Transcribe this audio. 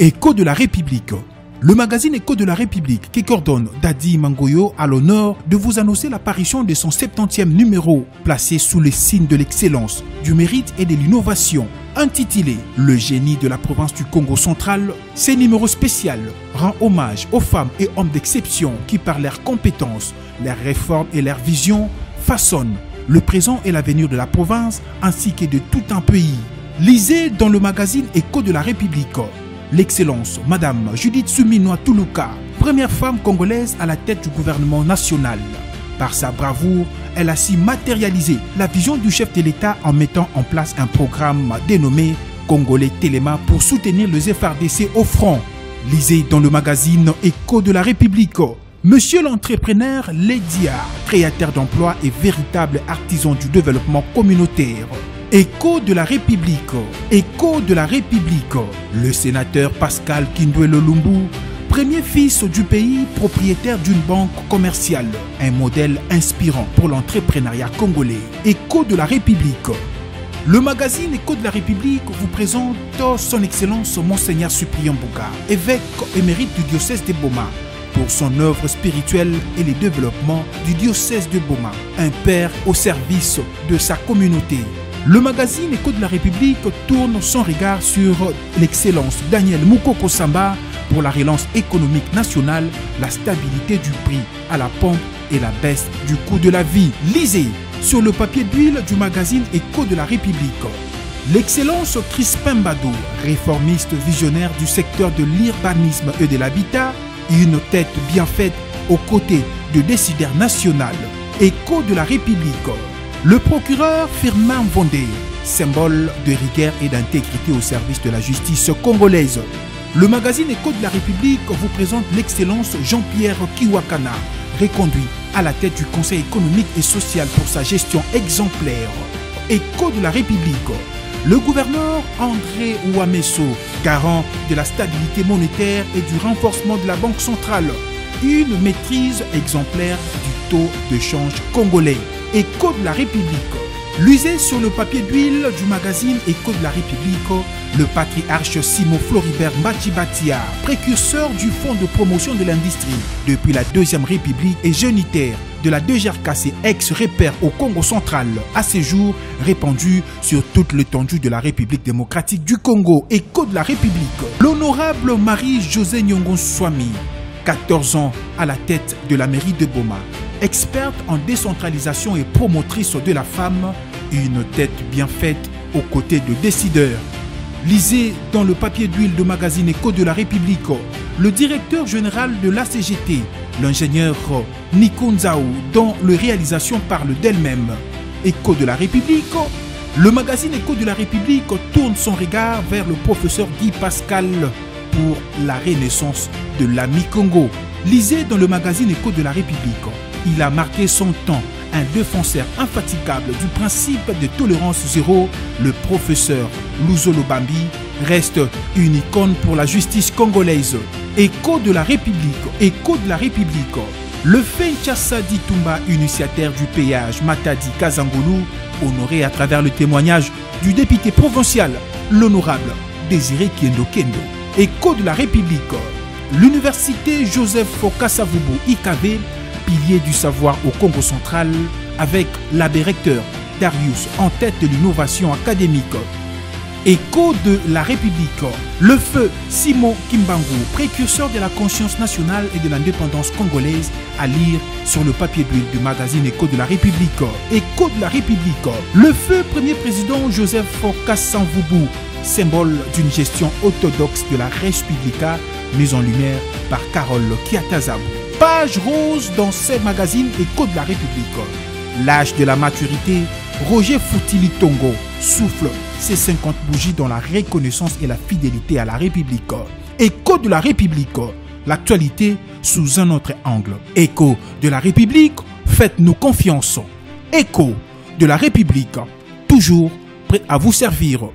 Écho de la République. Le magazine Écho de la République, qui coordonne Dadi Mangoyo, a l'honneur de vous annoncer l'apparition de son 70e numéro, placé sous le signe de l'excellence, du mérite et de l'innovation. Intitulé « Le génie de la province du Congo central », ce numéro spécial rend hommage aux femmes et hommes d'exception qui, par leurs compétences, leurs réformes et leurs visions, façonnent le présent et l'avenir de la province ainsi que de tout un pays. Lisez dans le magazine Écho de la République l'excellence, Madame Judith Suminwa Tuluka, première femme congolaise à la tête du gouvernement national. Par sa bravoure, elle a su matérialiser la vision du chef de l'État en mettant en place un programme dénommé Congolais Téléma pour soutenir les FRDC au front. Lisez dans le magazine Écho de la République. Monsieur l'entrepreneur Lédia, créateur d'emplois et véritable artisan du développement communautaire. Écho de la République. Écho de la République. Le sénateur Pascal Kindwelo Lumbu, premier fils du pays, propriétaire d'une banque commerciale. Un modèle inspirant pour l'entrepreneuriat congolais. Écho de la République. Le magazine Écho de la République vous présente son Excellence Monseigneur Cyprien Mbouga, évêque émérite du diocèse de Boma, pour son œuvre spirituelle et le développement du diocèse de Boma, un père au service de sa communauté. Le magazine Écho de la République tourne son regard sur l'excellence Daniel Moukoko Samba pour la relance économique nationale, la stabilité du prix à la pompe et la baisse du coût de la vie. Lisez sur le papier d'huile du magazine Écho de la République l'excellence Crispin Mbado, réformiste visionnaire du secteur de l'urbanisme et de l'habitat, une tête bien faite aux côtés de décideurs nationaux. Écho de la République. Le procureur Firmin Vondé, symbole de rigueur et d'intégrité au service de la justice congolaise. Le magazine Écho de la République vous présente l'excellence Jean-Pierre Kiwakana, reconduit à la tête du Conseil économique et social pour sa gestion exemplaire. Écho de la République. Le gouverneur André Ouamesso, garant de la stabilité monétaire et du renforcement de la Banque centrale. Une maîtrise exemplaire du taux de change congolais. Écho de la République. Lisez sur le papier d'huile du magazine Écho de la République le patriarche Simon Floribert Machibatia, précurseur du Fonds de promotion de l'industrie depuis la Deuxième République et génitaire de la DGRKC ex-repère au Congo central, à ce jour répandu sur toute l'étendue de la République démocratique du Congo. Écho de la République. L'honorable Marie-Josée Nyongonswami, 14 ans à la tête de la mairie de Boma, experte en décentralisation et promotrice de la femme, une tête bien faite aux côtés de décideurs. Lisez dans le papier d'huile de magazine Écho de la République le directeur général de l'ACGT, l'ingénieur Nico Nzao, dont la réalisation parle d'elle-même. Écho de la République. Le magazine Écho de la République tourne son regard vers le professeur Guy Pascal pour la renaissance de l'ami Congo. Lisez dans le magazine Écho de la République. Il a marqué son temps, un défenseur infatigable du principe de tolérance zéro. Le professeur Luzolo Bambi reste une icône pour la justice congolaise. Écho de la République. Écho de la République. Le Fenchassa Ditumba, initiateur du péage Matadi Kazangulu, honoré à travers le témoignage du député provincial, l'honorable Désiré Kendo Kendo. Écho de la République. L'université Joseph Fokasavubu IKV, pilier du savoir au Congo central, avec l'abbé recteur Darius en tête de l'innovation académique. Écho de la République. Le feu Simon Kimbangu, précurseur de la conscience nationale et de l'indépendance congolaise, à lire sur le papier d'huile du magazine Écho de la République. Écho de la République. Le feu premier président Joseph Fokasavubu, symbole d'une gestion orthodoxe de la Res Publica, mise en lumière par Carole Kiatazabou. Page rose dans ces magazines Écho de la République. L'âge de la maturité, Roger Foutili Tongo souffle ses 50 bougies dans la reconnaissance et la fidélité à la République. Écho de la République. L'actualité sous un autre angle. Écho de la République, faites-nous confiance. Écho de la République, toujours prêt à vous servir.